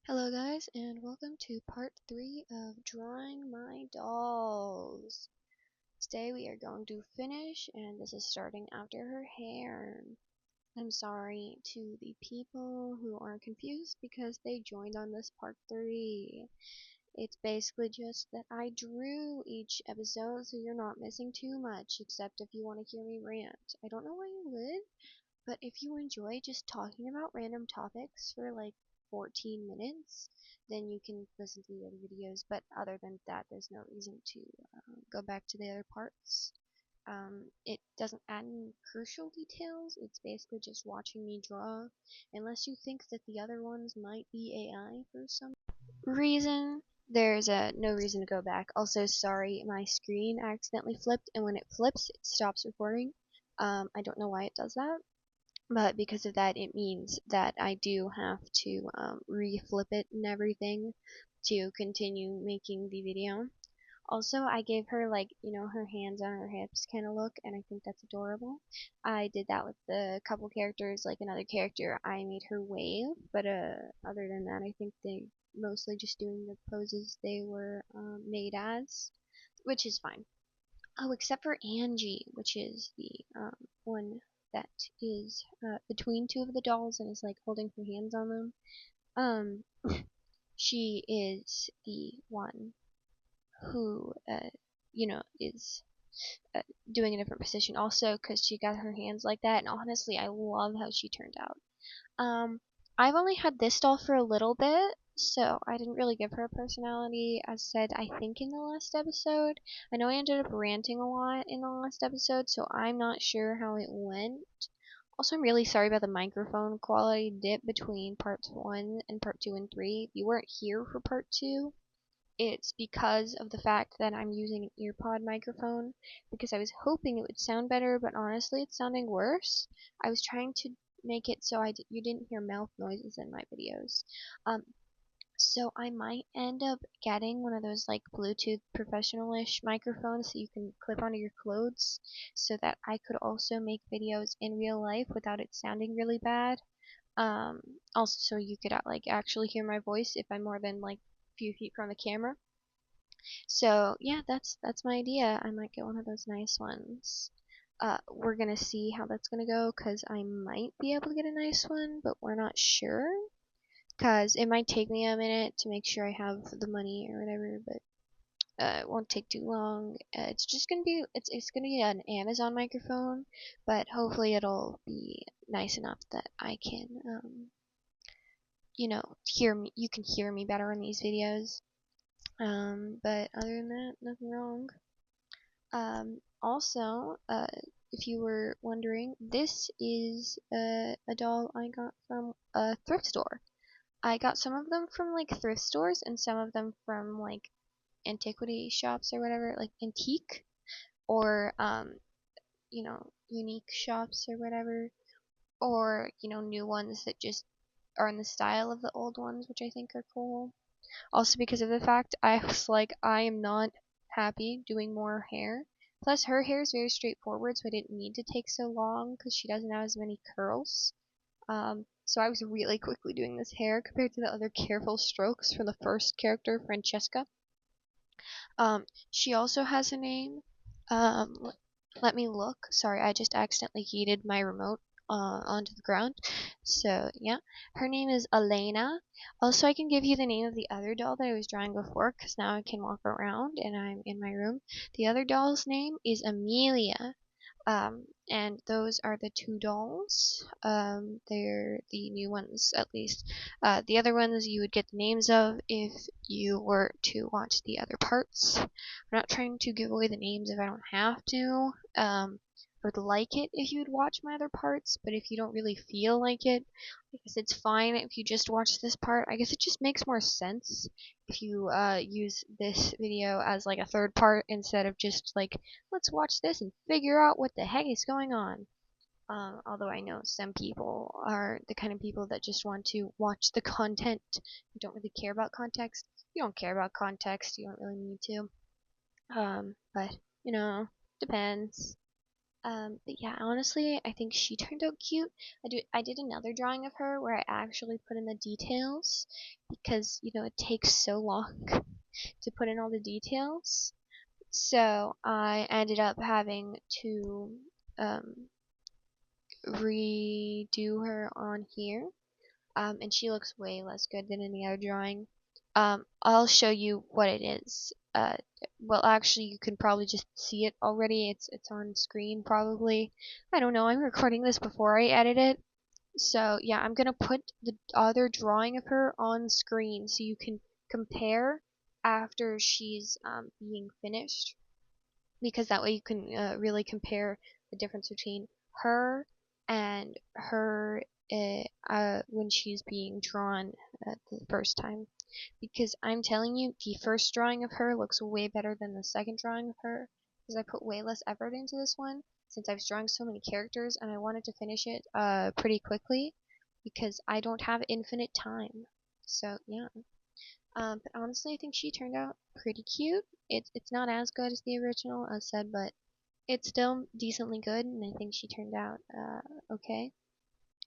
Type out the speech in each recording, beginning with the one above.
Hello guys, and welcome to part 3 of drawing my dolls. Today we are going to finish, and this is starting after her hair. I'm sorry to the people who are confused because they joined on this part 3. It's basically just that I drew each episode so you're not missing too much, except if you want to hear me rant. I don't know why you would, but if you enjoy just talking about random topics for like 14 minutes, then you can listen to the other videos. But other than that, there's no reason to go back to the other parts. It doesn't add any crucial details. It's basically just watching me draw, unless you think that the other ones might be AI for some reason. There's no reason to go back. Also, sorry, my screen accidentally flipped, and when it flips, it stops recording. I don't know why it does that, but because of that, it means that I do have to reflip it and everything to continue making the video. Also, I gave her, like, her hands on her hips kind of look, and I think that's adorable. I did that with the couple characters. Like another character, I made her wave, but other than that, I think they mostly just doing the poses they were made as, which is fine. Oh, except for Angie, which is the one that is between two of the dolls and is like holding her hands on them. Um, she is the one who, is doing a different position also because she got her hands like that. And honestly, I love how she turned out. I've only had this doll for a little bit, so I didn't really give her a personality, as said, I think in the last episode. I know I ended up ranting a lot in the last episode, so I'm not sure how it went. Also, I'm really sorry about the microphone quality dip between parts 1 and part 2 and 3. If you weren't here for part 2, it's because of the fact that I'm using an earpod microphone, because I was hoping it would sound better, but honestly it's sounding worse. I was trying to make it so you didn't hear mouth noises in my videos. So I might end up getting one of those like Bluetooth professional-ish microphones that you can clip onto your clothes, so that I could also make videos in real life without it sounding really bad. Also so you could like actually hear my voice if I'm more than like a few feet from the camera. So yeah, that's my idea. I might get one of those nice ones. We're gonna see how that's gonna go, cause I might be able to get a nice one, but we're not sure. Cause it might take me a minute to make sure I have the money or whatever, but it won't take too long. It's just gonna be it's gonna be an Amazon microphone, but hopefully it'll be nice enough that I can hear me. You can hear me better in these videos. But other than that, nothing wrong. Also, if you were wondering, this is a doll I got from a thrift store. I got some of them from like thrift stores and some of them from like antiquity shops or whatever, like antique or unique shops or whatever, or new ones that just are in the style of the old ones, which I think are cool. Also because of the fact I was like, I am not happy doing more hair. Plus her hair is very straightforward, so I didn't need to take so long because she doesn't have as many curls. So I was really quickly doing this hair compared to the other careful strokes from the first character, Francesca. She also has a name. Let me look. Sorry, I just accidentally yeeted my remote onto the ground. So, yeah. Her name is Alena. Also, I can give you the name of the other doll that I was drawing before, because now I can walk around and I'm in my room. The other doll's name is Emilia. And those are the two dolls. They're the new ones, at least. The other ones you would get the names of if you were to watch the other parts. I'm not trying to give away the names if I don't have to. I would like it if you would watch my other parts, but if you don't really feel like it, I guess it's fine if you just watch this part. I guess it just makes more sense if you use this video as like a third part instead of just like, let's watch this and figure out what the heck is going on. Although I know some people are the kind of people that just want to watch the content and don't really care about context. If you don't care about context, you don't really need to. But, depends. But yeah, honestly, I think she turned out cute. I did another drawing of her where I actually put in the details because, it takes so long to put in all the details. So I ended up having to um, redo her on here. And she looks way less good than any other drawing. I'll show you what it is. Well, actually, you can probably just see it already. It's on screen probably. I don't know. I'm recording this before I edit it, so yeah, I'm gonna put the other drawing of her on screen so you can compare after she's being finished, because that way you can really compare the difference between her and her when she's being drawn the first time. Because I'm telling you, the first drawing of her looks way better than the second drawing of her, because I put way less effort into this one since I was drawing so many characters and I wanted to finish it pretty quickly because I don't have infinite time. So yeah. But honestly, I think she turned out pretty cute. It's not as good as the original, as said, but it's still decently good, and I think she turned out okay.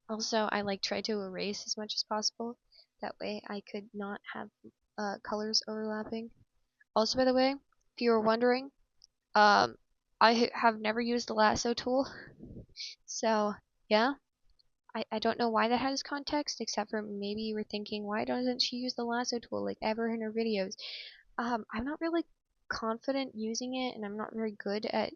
Also, I tried to erase as much as possible. That way, I could not have colors overlapping. Also, by the way, if you were wondering, I have never used the lasso tool, so yeah. I don't know why that has context, except for maybe you were thinking, why doesn't she use the lasso tool like ever in her videos? I'm not really confident using it, and I'm not very good at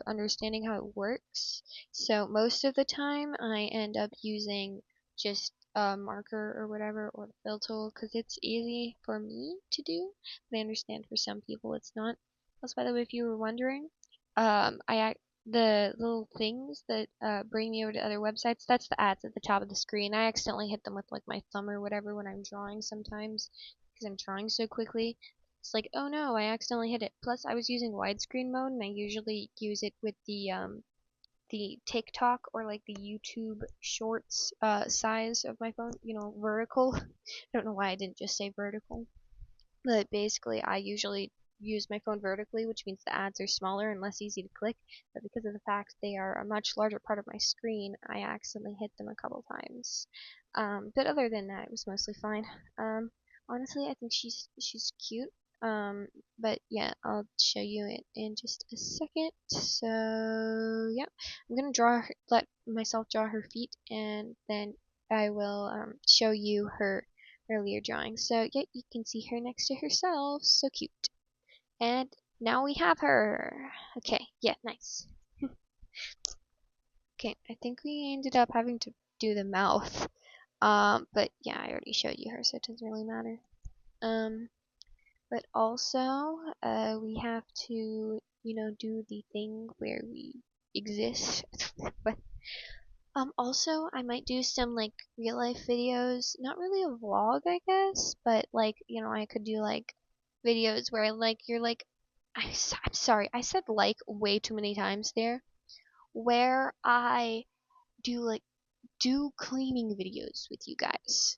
understanding how it works. So most of the time, I end up using just a marker or whatever, or the fill tool, because it's easy for me to do. But I understand for some people it's not. Also, by the way, if you were wondering, the little things that bring me over to other websites, that's the ads at the top of the screen. I accidentally hit them with my thumb or whatever when I'm drawing sometimes because I'm drawing so quickly. It's like, oh no, I accidentally hit it. Plus, I was using widescreen mode, and I usually use it with the TikTok or the YouTube Shorts size of my phone. Vertical. I don't know why I didn't just say vertical. But basically, I usually use my phone vertically, which means the ads are smaller and less easy to click. But because of the fact they are a much larger part of my screen, I accidentally hit them a couple times. But other than that, it was mostly fine. Honestly, I think she's cute. But yeah, I'll show you it in just a second. So yeah, I'm gonna let myself draw her feet, and then I will show you her earlier drawing. So yeah, you can see her next to herself. So cute. And now we have her. Okay, yeah, nice. Okay, I think we ended up having to do the mouth. But yeah, I already showed you her, so it doesn't really matter. But also, we have to, do the thing where we exist. But also, I might do some real life videos. Not really a vlog, I guess, but I could do videos where you're I'm sorry, I said way too many times there. Where I do do cleaning videos with you guys.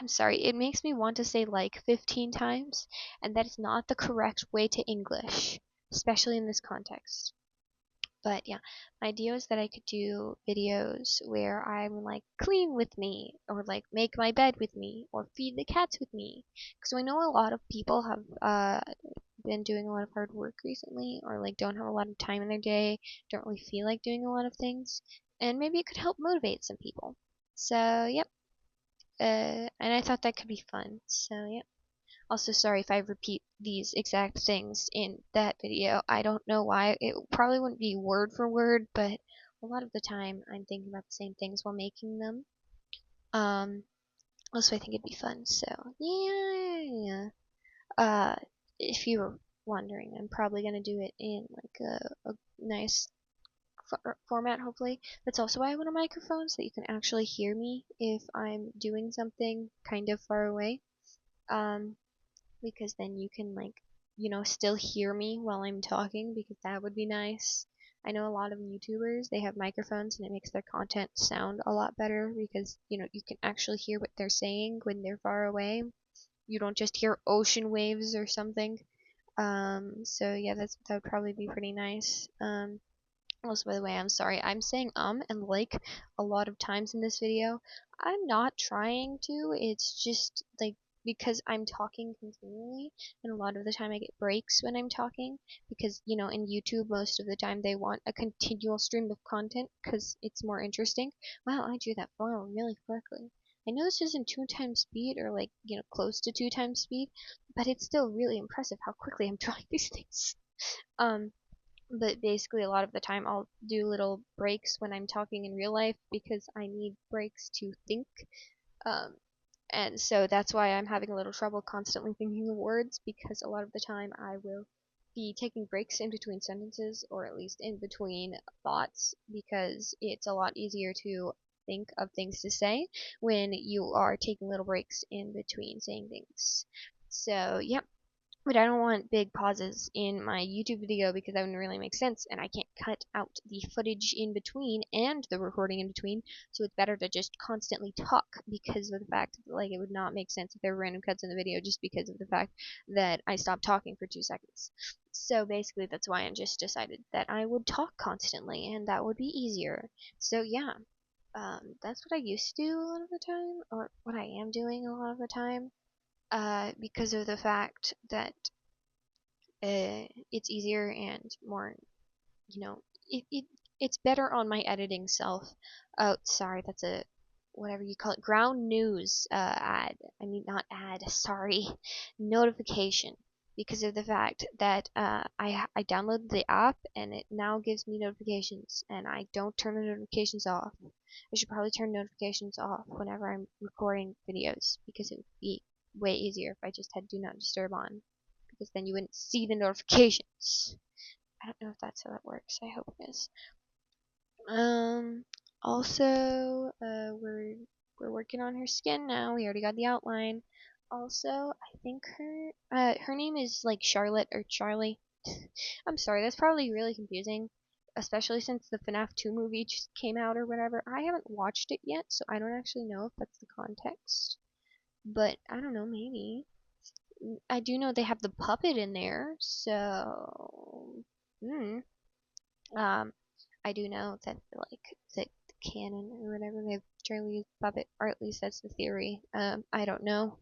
I'm sorry, it makes me want to say 15 times, and that is not the correct way to English, especially in this context. But yeah, my idea is that I could do videos where I'm clean with me, or make my bed with me, or feed the cats with me. Because I know a lot of people have been doing a lot of hard work recently, or don't have a lot of time in their day, don't really feel like doing a lot of things, and maybe it could help motivate some people. So yep, and I thought that could be fun. So yep. Also, sorry if I repeat these exact things in that video. I don't know why. It probably wouldn't be word for word, but a lot of the time I'm thinking about the same things while making them. Also, I think it'd be fun. So, yeah. If you were wondering, I'm probably gonna do it in a nice format, hopefully. That's also why I want a microphone, so that you can actually hear me if I'm doing something kind of far away. Because then you can still hear me while I'm talking, because that would be nice. I know a lot of YouTubers, they have microphones and it makes their content sound a lot better because you can actually hear what they're saying when they're far away. You don't just hear ocean waves or something. So yeah, that would probably be pretty nice. Also, by the way, I'm sorry. I'm saying and like a lot of times in this video. I'm not trying to. It's just like because I'm talking continually, and a lot of the time I get breaks when I'm talking because, you know, in YouTube most of the time they want a continual stream of content because it's more interesting. Wow, I drew that flower really quickly. I know this isn't 2 times speed or like, you know, close to 2 times speed, but it's still really impressive how quickly I'm drawing these things. Um, but basically a lot of the time I'll do little breaks when I'm talking in real life because I need breaks to think. Um, and so that's why I'm having a little trouble constantly thinking of words because a lot of the time I will be taking breaks in between sentences or at least in between thoughts because it's a lot easier to think of things to say when you are taking little breaks in between saying things. So, yeah, but I don't want big pauses in my YouTube video because that wouldn't really make sense, and I can't cut out the footage in between and the recording in between, so it's better to just constantly talk because of the fact that, like, it would not make sense if there were random cuts in the video just because of the fact that I stopped talking for 2 seconds. So basically that's why I just decided that I would talk constantly, and that would be easier. So yeah, that's what I used to do a lot of the time, or what I am doing a lot of the time, because of the fact that it's easier and more, you know, it's better on my editing self. Oh, sorry, that's a whatever you call it, ground news ad. I mean, not ad, sorry, notification. Because of the fact that I downloaded the app and it now gives me notifications, and I don't turn the notifications off. I should probably turn notifications off whenever I'm recording videos because it would be way easier if I just had do not disturb on, because then you wouldn't see the notifications. I don't know if that's how that works. I hope it is. Um. Also, we're working on her skin now. We already got the outline. Also, I think her name is like Charlotte or Charlie. I'm sorry, that's probably really confusing, especially since the FNAF 2 movie just came out or whatever. I haven't watched it yet, so I don't actually know if that's the context. But I don't know, maybe. I do know they have the puppet in there, so hmm. Um, I do know that like the canon or whatever they have Charlie's puppet, or at least that's the theory. I don't know.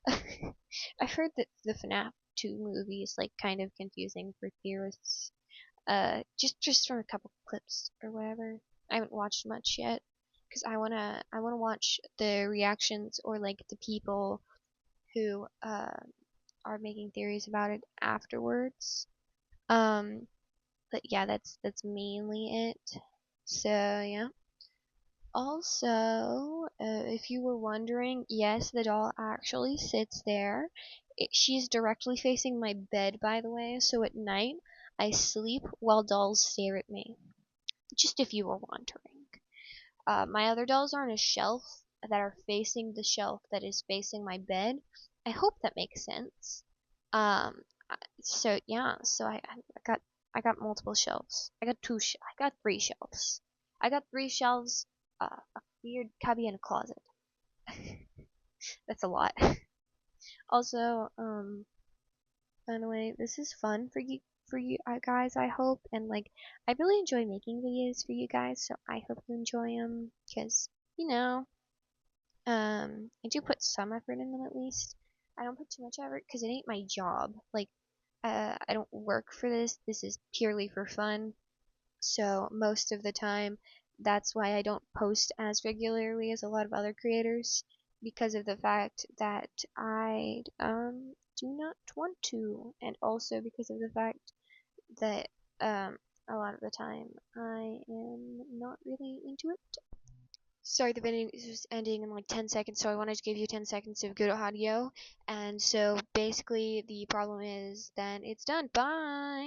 I've heard that the FNAF 2 movie is like kind of confusing for theorists. Just from a couple clips or whatever. I haven't watched much yet because I wanna watch the reactions or like the people who are making theories about it afterwards. Um, but yeah, that's mainly it. So yeah. Also, if you were wondering, yes, the doll actually sits there. She's directly facing my bed, by the way, so at night I sleep while dolls stare at me. Just if you were wondering. My other dolls are on a shelf that are facing the shelf that is facing my bed. I hope that makes sense. Um, so yeah, so I got multiple shelves. I got 3 shelves. I got 3 shelves, a weird cubby, and a closet. That's a lot. Also, by the way, this is fun for you guys, I hope, and like I really enjoy making videos for you guys, so I hope you enjoy them, cause you know, I do put some effort in them at least. I don't put too much effort because it ain't my job. Like, I don't work for this. This is purely for fun. So most of the time, that's why I don't post as regularly as a lot of other creators, because of the fact that I do not want to, and also because of the fact that a lot of the time I am not really into it. Sorry, the video is ending in like 10 seconds, so I wanted to give you 10 seconds of good audio. And so basically, the problem is that it's done. Bye!